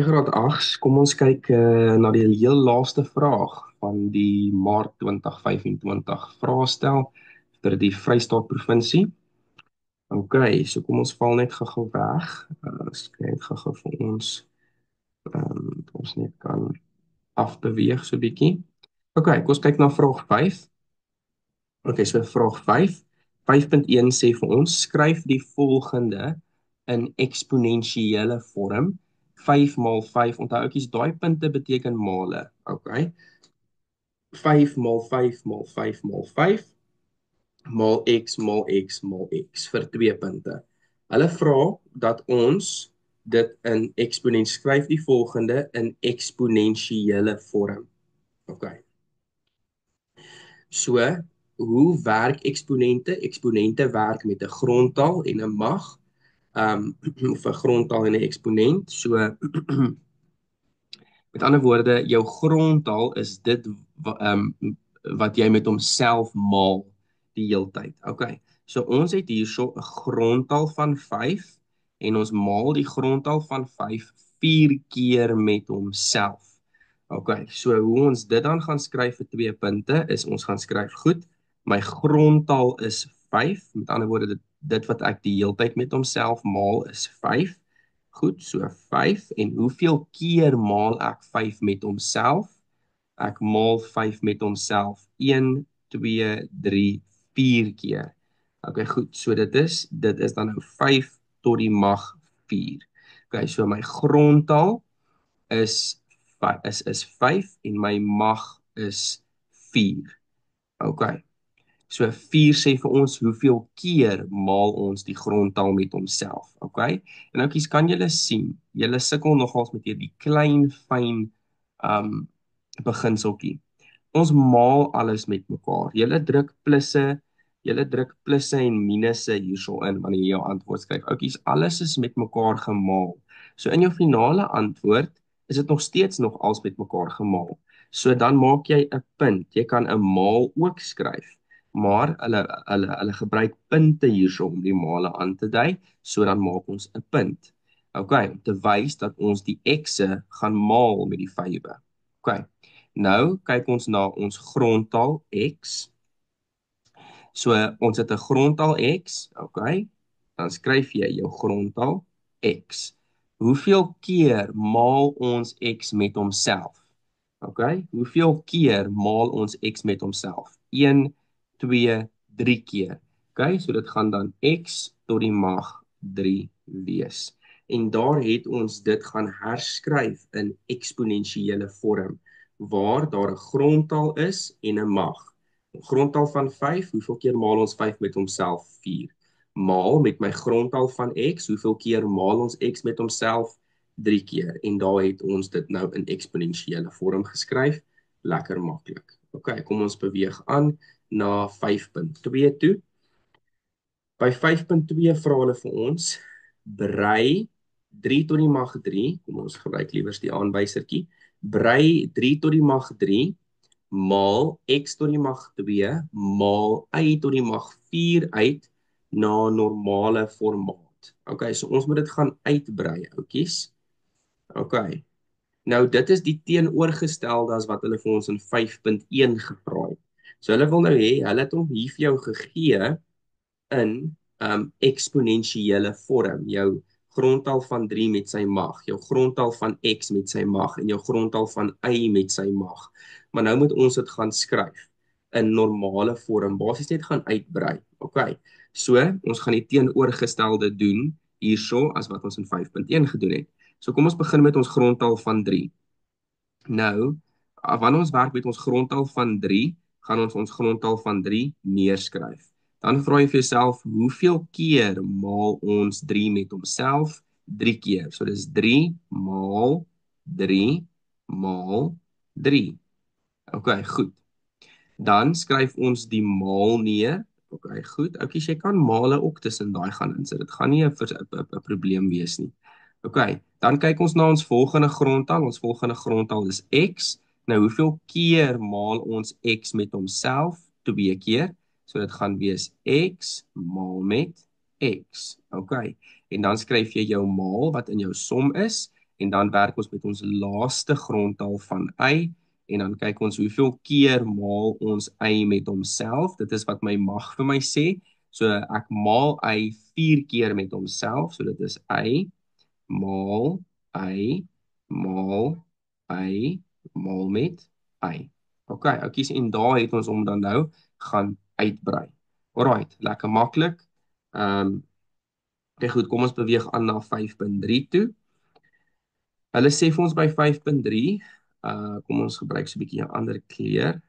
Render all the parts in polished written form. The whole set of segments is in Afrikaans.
Graad 8, kom ons kyk na die heel laaste vraag van die Maart 2025 vraestel vir die Vrystaat provinsie. OK, so kom ons val net gou weg. Skryf gou vir ons, ons net kan afbeweeg so bietjie. OK, kom ons kyk na vraag 5. OK, so vraag 5. 5.1 sê vir ons, skryf die volgende in eksponensiële vorm. 5 maal 5, onthou oukies, daai punte beteken male, OK? 5 maal 5 maal 5 maal 5 maal x maal x maal x vir 2 punte. Hulle vra dat ons dit in skryf die volgende in eksponensiële vorm. OK. So, hoe werk eksponente? Eksponente werk met 'n grondtaal en 'n mag. Of 'n grondtaal en 'n eksponent. So met ander woorde, jou grondtaal is dit wat jy met homself maal die heeltyd. OK. So ons het hierso 'n grondtaal van 5 en ons maal die grondtaal van 5 4 keer met homself. OK. So hoe ons dit dan gaan skryf vir 2 punte is ons gaan skryf goed. My grondtaal is 5, met ander woorde dit wat ek die heeltyd met homself maal is 5. Goed, so 5 en hoeveel keer maal ek 5 met homself? Ek maal 5 met homself 1, 2, 3, 4 keer. OK, goed. So dit is dan nou 5 tot die mag 4. OK, so my grondtaal is 5 en my mag is 4. OK. So 4 sê vir ons hoeveel keer maal ons die grondtaal met homself. OK? En oukies, kan julle sien, julle sukkel nogals met hierdie klein fyn beginseltjie. Ons maal alles met mekaar. Julle druk plusse en minusse hierso in wanneer jy jou antwoord skryf. Oukies, alles is met mekaar gemaal. So in jou finale antwoord is dit nog steeds nog als met mekaar gemaal. So dan maak jy 'n punt. Jy kan 'n maal ook skryf. Maar hulle gebruik punte hierso om die male aan te dui, so dan maak ons 'n punt. OK, om te wys dat ons die x'e gaan maal met die 5e. OK. Nou kyk ons na ons grondtaal x. So ons het 'n grondtaal x, OK? Dan skryf jy jou grondtaal x. Hoeveel keer maal ons x met homself? OK? Hoeveel keer maal ons x met homself? 1, 2, 3 keer. OK? So dit gaan dan x tot die mag 3 wees. En daar het ons dit gaan herskryf in eksponensiële vorm waar daar 'n grondtaal is en 'n mag. 'n Grondtaal van 5, hoeveel keer maal ons 5 met homself? 4. Maal met my grondtaal van x, hoeveel keer maal ons x met homself? 3 keer. En daar het ons dit nou in eksponensiële vorm geskryf. Lekker maklik. OK, kom ons beweeg aan na 5.2 toe. By 5.2 vra hulle vir ons, brei 3 tot die mag 3, kom ons gebruik liewers die aanwysertjie, brei 3 tot die mag 3, maal x tot die mag 2, maal y tot die mag 4 uit na normale formaat. OK, so ons moet dit gaan uitbrei, oukies. OK. Nou, dit is die teenoorgestelde as wat hulle vir ons in 5.1 gevra het. So hulle wil nou hê, hulle het hom hier vir jou gegee in eksponensiële vorm. Jou grondtaal van 3 met sy mag, jou grondtaal van x met sy mag en jou grondtaal van y met sy mag. Maar nou moet ons dit gaan skryf in normale vorm, basies net gaan uitbrei. OK. So, ons gaan die teenoorgestelde doen hierso as wat ons in 5.1 gedoen het. So kom ons begin met ons grondtaal van 3. Nou, wanneer ons werk met ons grondtaal van 3, gaan ons grondtaal van 3 neerskryf. Dan vra jy vir jouself, hoeveel keer maal ons 3 met homself? 3 keer. So dis 3 maal 3 maal 3. OK, goed. Dan skryf ons die maal neer. OK, goed. Oukies, jy kan male ook tussen daai gaan insit. Dit gaan nie 'n probleem wees nie. OK, dan kyk ons na ons volgende grondtaal. Ons volgende grondtaal is x. Nou, hoeveel keer maal ons x met homself? 2 keer. So dit gaan wees x maal met x. OK. En dan skryf jy jou maal wat in jou som is en dan werk ons met ons laaste grondtal van y, en dan kyk ons hoeveel keer maal ons y met homself. Dit is wat my mag vir my sê. So ek maal y 4 keer met homself, so dit is y maal y maal y maal met y. OK, oukies, en daar het ons hom dan nou gaan uitbrei. Alright, lekker maklik. Okay, goed, kom ons beweeg aan na 5.3 toe. Hulle sê vir ons by 5.3, kom ons gebruik so 'n bietjie 'n ander kleur.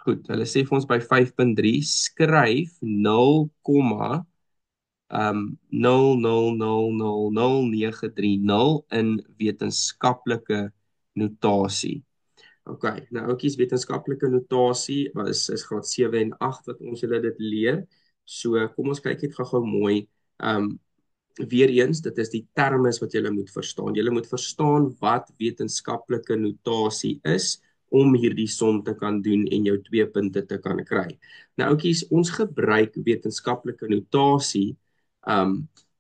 Goed, hulle sê vir ons by 5.3 skryf 0,00000930 in wetenskaplike notasie. OK, nou oukies, wetenskaplike notasie is graad 7 en 8 wat ons julle dit leer. So kom ons kyk net gou-gou mooi. Weer eens, dit is die terme wat julle moet verstaan. Julle moet verstaan wat wetenskaplike notasie is om hierdie som te kan doen en jou 2 punte te kan kry. Nou oukies, ons gebruik wetenskaplike notasie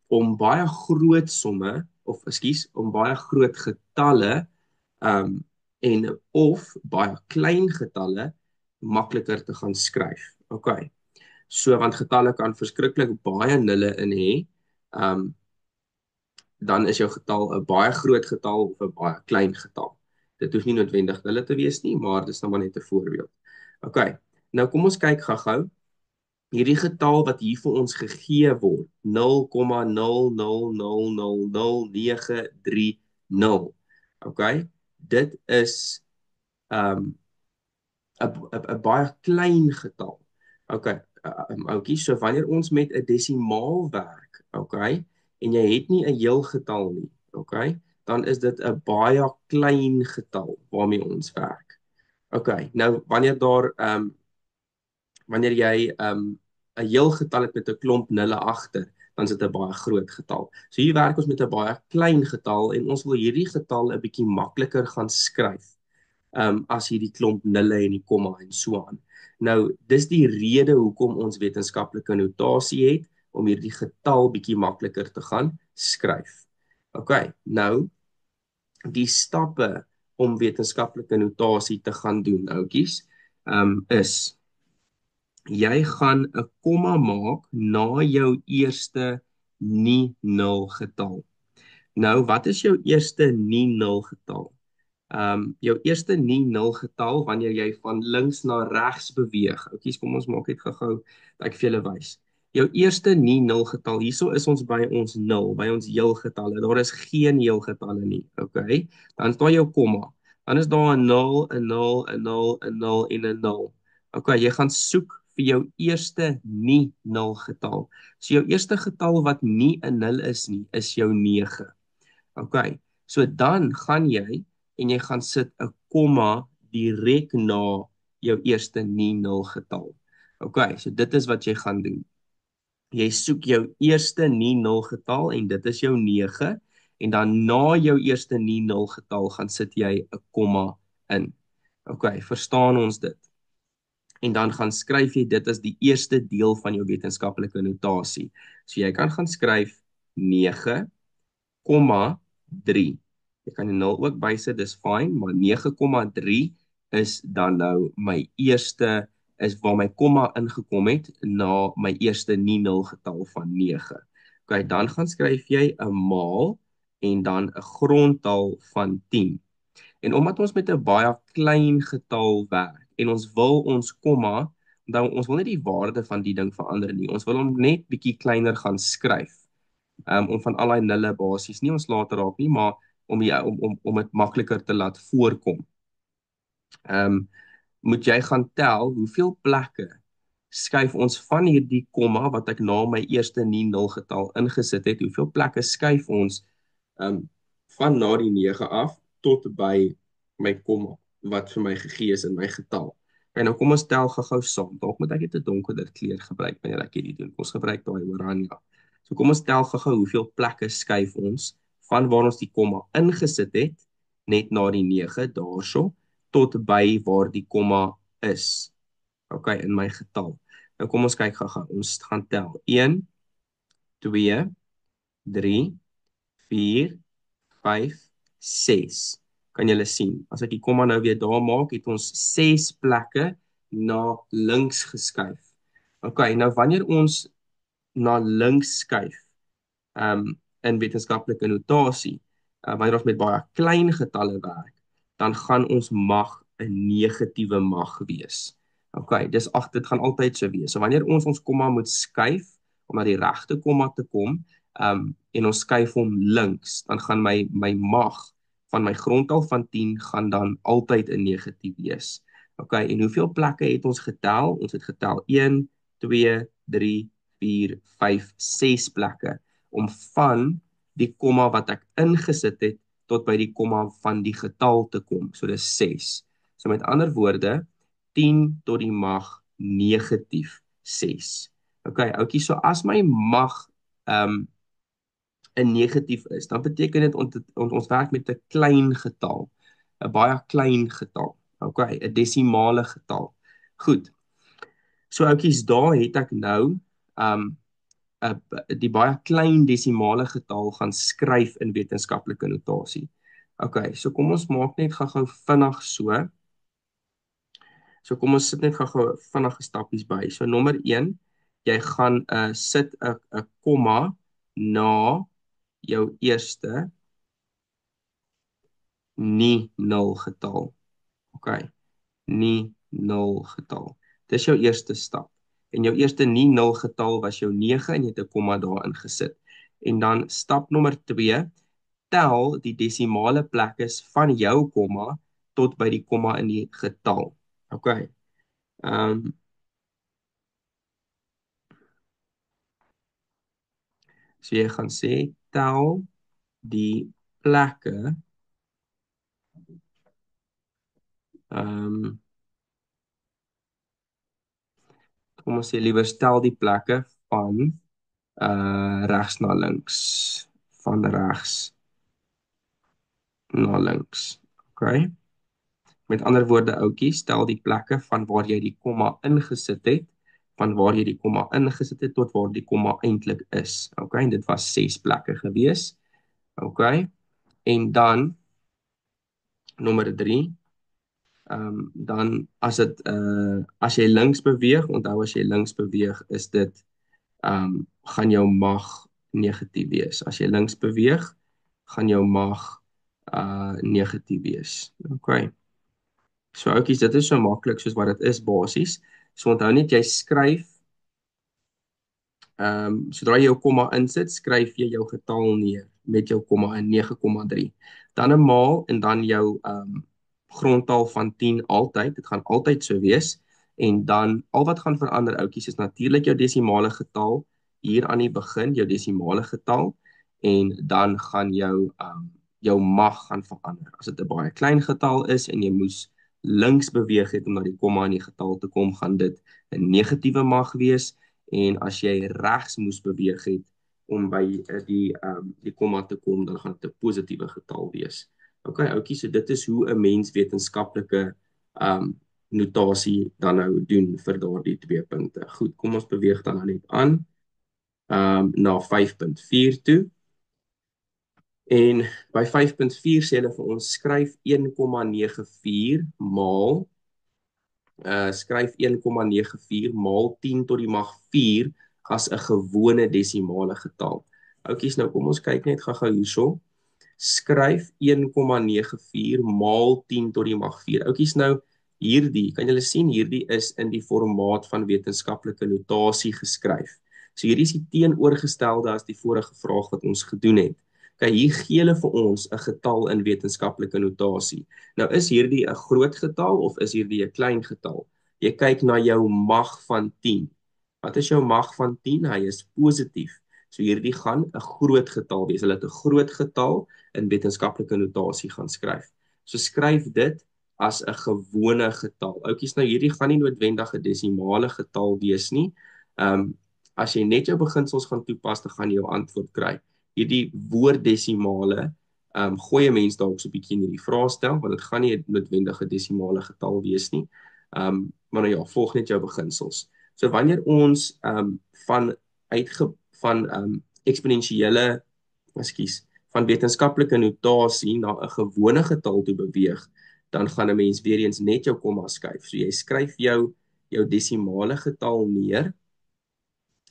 om baie groot somme, of ekskuus, om baie groot getalle en of baie klein getalle makliker te gaan skryf. OK. So want getalle kan verskriklik baie nulle in hê. Dan is jou getal 'n baie groot getal of 'n baie klein getal. Dit hoef nie noodwendig nulle te wees nie, maar dis nou maar net 'n voorbeeld. OK. Nou kom ons kyk gou-gou. Hierdie getal wat hier vir ons gegee word, 0,00000930. OK? Dit is 'n 'n baie klein getal. OK, oukie, so wanneer ons met 'n desimaal werk, OK, en jy het nie 'n heel getal nie, OK, dan is dit 'n baie klein getal waarmee ons werk. OK, nou wanneer jy 'n heel getal het met 'n klomp nulle agter, dan is dit 'n baie groot getal. So hier werk ons met 'n baie klein getal en ons wil hierdie getal 'n bietjie makliker gaan skryf. As hierdie klomp nulle en die komma en so aan. Nou, dis die rede hoekom ons wetenskaplike notasie het, om hierdie getal bietjie makliker te gaan skryf. OK, nou, die stappe om wetenskaplike notasie te gaan doen, oukies, is, jy gaan 'n komma maak na jou eerste nie nul getal. Nou, wat is jou eerste nie nul getal? Jou eerste nie nul getal wanneer jy van links na regs beweeg. Oukies, kom ons maak dit gou-gou dat ek vir julle wys. Jou eerste nie nul getal, hierso is ons by ons 0, by ons heelgetalle. Daar is geen heelgetalle nie, okay? Dan is daar jou komma. Dan is daar 'n 0, 'n 0, 'n 0, 'n 0 en 'n 0. Okay, jy gaan soek vir jou eerste nie nul getal. So jou eerste getal wat nie 'n 0 is nie, is jou 9. Okay. So dan gaan jy en jy gaan sit 'n komma direk na jou eerste nie nul getal. OK, so dit is wat jy gaan doen. Jy soek jou eerste nie nul getal en dit is jou 9 en dan na jou eerste nie nul getal gaan sit jy 'n komma in. OK, verstaan ons dit? En dan gaan skryf jy dit as die eerste deel van jou wetenskaplike notasie. So jy kan gaan skryf 9,3. Jy kan die 0 ook bysit, dis fyn, maar 9,3 is dan nou my eerste, is waar my komma ingekom het na my eerste nie nul getal van 9. OK, dan gaan skryf jy 'n maal en dan 'n grondtal van 10. En omdat ons met 'n baie klein getal werk en ons wil ons komma, dan ons wil nie die waarde van die ding verander nie. Ons wil hom net bietjie kleiner gaan skryf. Om van al daai nulle basies nie ons later raak nie, maar om dit makliker te laat voorkom. Moet jy gaan tel hoeveel plekke skuif ons van hierdie komma wat ek na my eerste nie nul getal ingesit het, hoeveel plekke skuif ons van na die 9 af tot by my komma wat vir my gegee is in my getal. En nou kom ons tel gou-gou saam. Dalk moet ek net 'n donkerder kleur gebruik wanneer ek hierdie doen. Kom ons gebruik daai oranje. So kom ons tel gou-gou hoeveel plekke skuif ons van waar ons die komma ingesit het, net na die 9 daarso, tot by waar die komma is. OK, in my getal. Nou kom ons kyk gou-gou. Ons gaan tel 1, 2, 3, 4, 5, 6. Kan julle sien? As ek die komma nou weer daar maak, het ons 6 plekke na links geskuif. OK, nou wanneer ons na links skuif, in wetenskaplike notasie, wanneer ons met baie klein getalle werk, dan gaan ons mag 'n negatiewe mag wees. OK, dit gaan altyd so wees. So wanneer ons komma moet skuif om na die regte komma te kom, en ons skuif hom links, dan gaan my mag van my grondtal van 10 gaan dan altyd 'n negatief wees. OK, en hoeveel plekke het ons getel? Ons het getel 1, 2, 3, 4, 5, 6 plekke om van die komma wat ek ingesit het tot by die komma van die getal te kom. So dis 6. So met ander woorde, 10 tot die mag negatief 6. OK, oukie, so as my mag 'n negatief is, dan beteken dit ons werk met 'n klein getal, 'n baie klein getal. OK, 'n desimale getal. Goed. So oukies, daar het ek nou die baie klein desimale getal gaan skryf in wetenskaplike notasie. OK, so kom ons maak net gou-gou vinnig so. So kom ons sit net gou-gou vinnige stappies by. So nommer 1, jy gaan sit 'n komma na jou eerste nie nul getal. OK, nie nul getal. Dis jou eerste stap. En jou eerste nie nul getal was jou 9 en jy het 'n komma daarin gesit. En dan stap nommer 2, tel die desimale plekke van jou komma tot by die komma in die getal. OK. So jy gaan sê tel die plekke kom ons sê liewer stel die plekke van regs na links. Van regs na links. OK. Met ander woorde, ouetjie, stel die plekke van waar jy die komma ingesit het, van waar jy die komma ingesit het tot waar die komma eintlik is. OK, en dit was 6 plekke gewees. OK. En dan nommer 3, dan as jy links beweeg, onthou as jy links beweeg, is dit gaan jou mag negatief wees. As jy links beweeg, gaan jou mag negatief wees. OK. So ouetjies, dit is so maklik soos wat dit is basies. So onthou net jy skryf sodra jy jou komma insit, skryf jy jou getal neer met jou komma in 9,3. Dan 'n maal en dan jou grondtal van 10 altyd. Dit gaan altyd so wees. En dan al wat gaan verander ouetjies is natuurlik jou desimale getal hier aan die begin, jou desimale getal, en dan gaan jou mag gaan verander. As dit 'n baie klein getal is en jy moes links beweeg het om na die komma in die getal te kom, gaan dit 'n negatiewe mag wees. En as jy regs moes beweeg het om by die komma te kom, dan gaan dit 'n positiewe getal wees. OK, ouetjie, so dit is hoe 'n mens wetenskaplike notasie dan nou doen vir daardie 2 punte. Goed, kom ons beweeg dan net aan na 5.4 toe. En by 5.4 sê hulle vir ons skryf 1,94 maal skryf 1,94 maal 10 tot die mag 4 as 'n gewone desimale getal. Oukies, nou kom ons kyk net gou-gou hierso. Skryf 1,94 maal 10 tot die mag 4. Oukies, nou hierdie, kan julle sien, hierdie is in die formaat van wetenskaplike notasie geskryf. So hierdie is die teenoorgestelde as die vorige vraag wat ons gedoen het. Kyk, hier gee hulle vir ons 'n getal in wetenskaplike notasie. Nou is hierdie 'n groot getal of is hierdie 'n klein getal? Jy kyk na jou mag van 10. Wat is jou mag van 10? Hy is positief. So hierdie gaan 'n groot getal wees. Hulle het 'n groot getal in wetenskaplike notasie gaan skryf. So skryf dit as 'n gewone getal. Oukies, nou hierdie gaan nie noodwendig 'n desimale getal wees nie. As jy net jou beginsels gaan toepas, dan gaan jy jou antwoord kry. Hierdie woorddesimale, gooi 'n mens dalk so 'n bietjie in hierdie vraestel, want dit gaan nie 'n noodwendige desimale getal wees nie. Maar nou ja, volg net jou beginsels. So wanneer ons van eksponensiële, van wetenskaplike notasie na 'n gewone getal toe beweeg, dan gaan 'n mens weer eens net jou komma skuif. So jy skryf jou desimale getal neer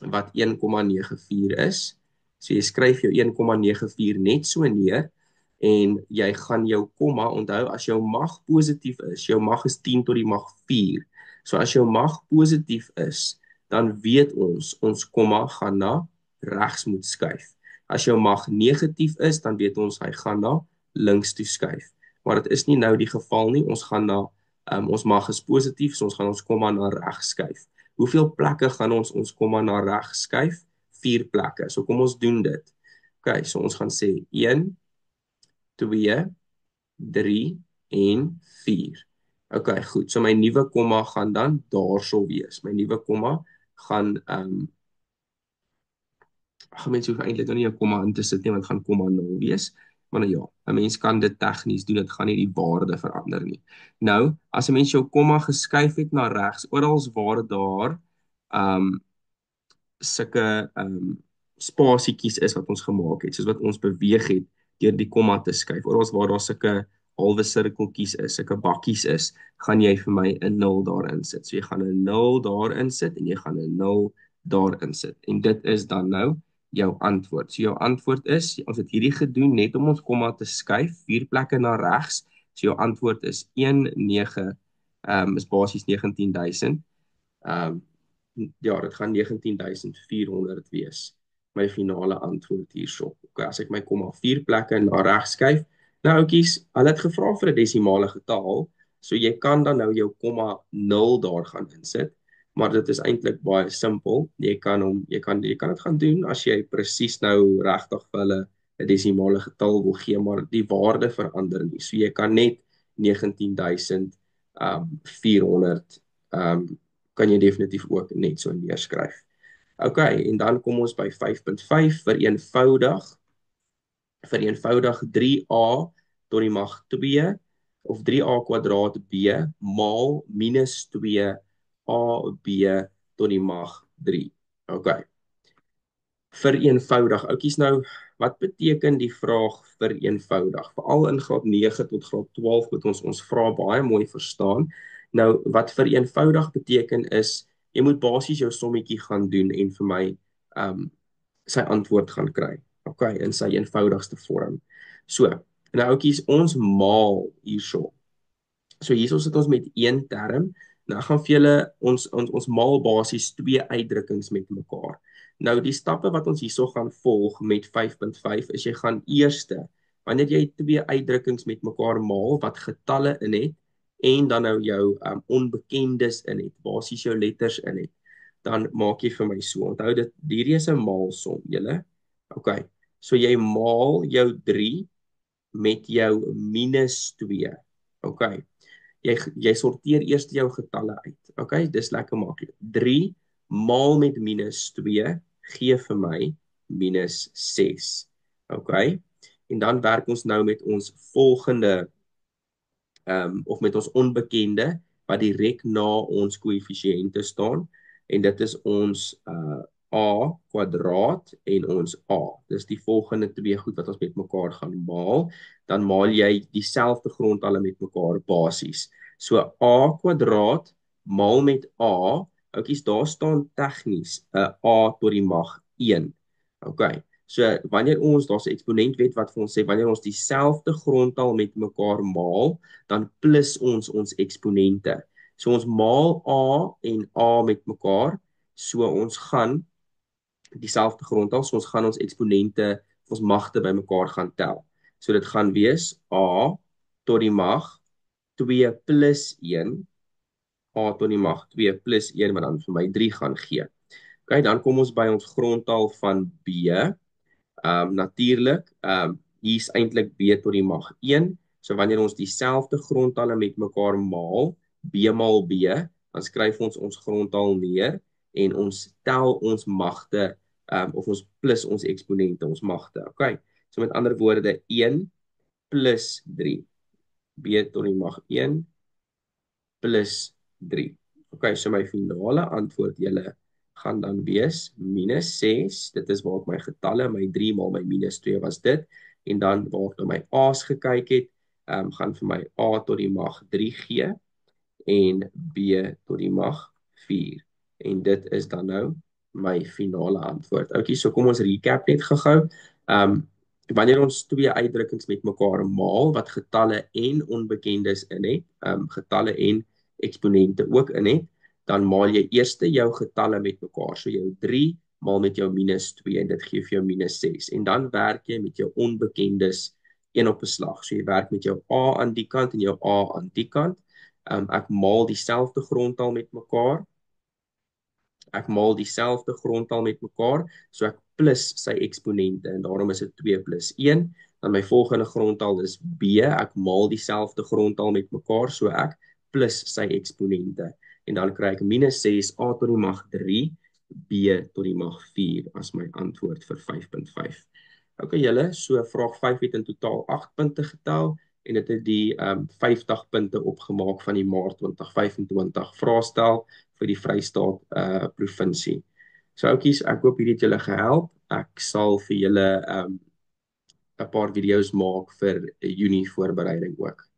wat 1,94 is. So jy skryf jou 1,94 net so neer en jy gaan jou komma onthou as jou mag positief is, jou mag is 10 tot die mag 4. So as jou mag positief is, dan weet ons komma gaan na regs moet skuif. As jou mag negatief is, dan weet ons hy gaan na links toe skuif. Maar dit is nie nou die geval nie. Ons gaan na ons mag is positief, so ons gaan ons komma na regs skuif. Hoeveel plekke gaan ons komma na regs skuif? 4 plekke. So kom ons doen dit. OK, so ons gaan sê 1 2 3 en 4. OK, goed. So my nuwe komma gaan dan daarso wees. My nuwe komma gaan mense hoef eintlik nou nie 'n komma in te sit nie want gaan komma 0 wees. Maar nou ja, 'n mens kan dit tegnies doen. Dit gaan nie die waarde verander nie. Nou, as 'n mens jou komma geskuif het na regs, oral waar daar sulke spasietjies is wat ons gemaak het, soos wat ons beweeg het deur die komma te skuif. Oral waar daar sulke halwe sirkeltjies is, sulke bakkies is, gaan jy vir my 'n 0 daarin sit. So jy gaan 'n 0 daarin sit en jy gaan 'n 0 daarin sit. En dit is dan nou jou antwoord. So jou antwoord is, ons het hierdie gedoen net om ons komma te skuif, 4 plekke na regs. So jou antwoord is 19 is basies 19000. Ja, dit gaan 19400 wees. My finale antwoord hierso. Okay, as ek my komma 4 plekke na regs skuif. Nou oukies, hulle het gevra vir 'n desimale getal, so jy kan dan nou jou komma 0 daar gaan insit, maar dit is eintlik baie simpel. Jy kan dit gaan doen as jy presies nou regtig vir hulle 'n desimale getal wil gee, maar die waarde verander nie. So jy kan net 19400 kan jy definitief ook net so neerskryf. OK, en dan kom ons by 5.5 vereenvoudig 3a tot die mag 2 of 3a kwadraat b maal minus 2ab tot die mag 3. OK. Vereenvoudig. Oukies nou, wat beteken die vraag vereenvoudig? Veral in graad 9 tot graad 12 moet ons vrae baie mooi verstaan. Nou, wat vereenvoudig beteken is, jy moet basies jou sommetjie gaan doen en vir my sy antwoord gaan kry. OK, in sy eenvoudigste vorm. So, nou oukies, ons maal hierso. So hierso sit ons met een term. Nou gaan vir julle ons maal basies 2 uitdrukkings met mekaar. Nou die stappe wat ons hierso gaan volg met 5.5 is jy gaan eerste, wanneer jy 2 uitdrukkings met mekaar maal wat getalle in het en dan nou jou onbekendes in het, basies jou letters in het, dan maak jy vir my so. Onthou dit, hierdie is 'n maalsom, julle. OK. So jy maal jou 3 met jou minus 2. OK. Jy sorteer eers jou getalle uit. OK, dis lekker maklik. 3 maal met minus 2 gee vir my minus 6. OK. En dan werk ons nou met ons volgende of met ons onbekende wat direk na ons koëffisiënte staan en dit is ons a kwadraat en ons a. Dis die volgende 2 goed wat ons met mekaar gaan maal. Dan maal jy dieselfde grondtalle met mekaar basies. So a kwadraat maal met a, oukies daar staan tegnies 'n a tot die mag 1. OK. So wanneer daar's 'n eksponent wet wat vir ons sê wanneer ons dieselfde grondtal met mekaar maal, dan plus ons eksponente. So ons maal a en a met mekaar, so ons gaan dieselfde grondtal, so ons gaan ons eksponente, ons magte bymekaar gaan tel. So dit gaan wees a tot die mag 2 plus 1, a tot die mag 2 plus 1 wat dan vir my 3 gaan gee. OK, dan kom ons by ons grondtal van b. Natuurlik, hier's eintlik b tot die mag 1. So wanneer ons dieselfde grondtalle met mekaar maal, b maal b, dan skryf ons grondtal neer en ons tel ons magte of ons plus ons eksponente, ons magte. OK. So met ander woorde 1 plus 3. b tot die mag 1 plus 3. OK, so my finale antwoord julle gaan dan wees minus 6, dit is waar ek my getalle, my 3 maal my minus 2 was dit, en dan waar ek na my A's gekyk het, gaan vir my A tot die mag 3 gee en B tot die mag 4. En dit is dan nou my finale antwoord. Okay, so kom ons recap net gou-gou. Wanneer ons twee uitdrukkings met mekaar maal wat getalle en onbekendes in het, getalle en eksponente ook in het, dan maal jy eers jou getalle met mekaar. So jou 3 maal met jou minus 2 en dit gee vir jou minus 6. En dan werk jy met jou onbekendes een op 'n slag. So jy werk met jou A aan die kant en jou A aan die kant. Ek maal dieselfde grondtal met mekaar. Ek maal dieselfde grondtal met mekaar, so ek plus sy eksponente en daarom is dit 2 plus 1. Dan my volgende grondtal is B. Ek maal dieselfde grondtal met mekaar, so ek plus sy eksponente. En dan kry ek minus 6 A tot die mag 3, B tot die mag 4 as my antwoord vir 5.5. OK julle, so vraag 5 het in totaal 8 punte getel en dit het die 50 punte opgemaak van die Maart 2025 vraestel vir die Vrystaat provinsie. So oukies, ek hoop hierdie het julle gehelp. Ek sal vir julle 'n paar video's maak vir Junie voorbereiding ook.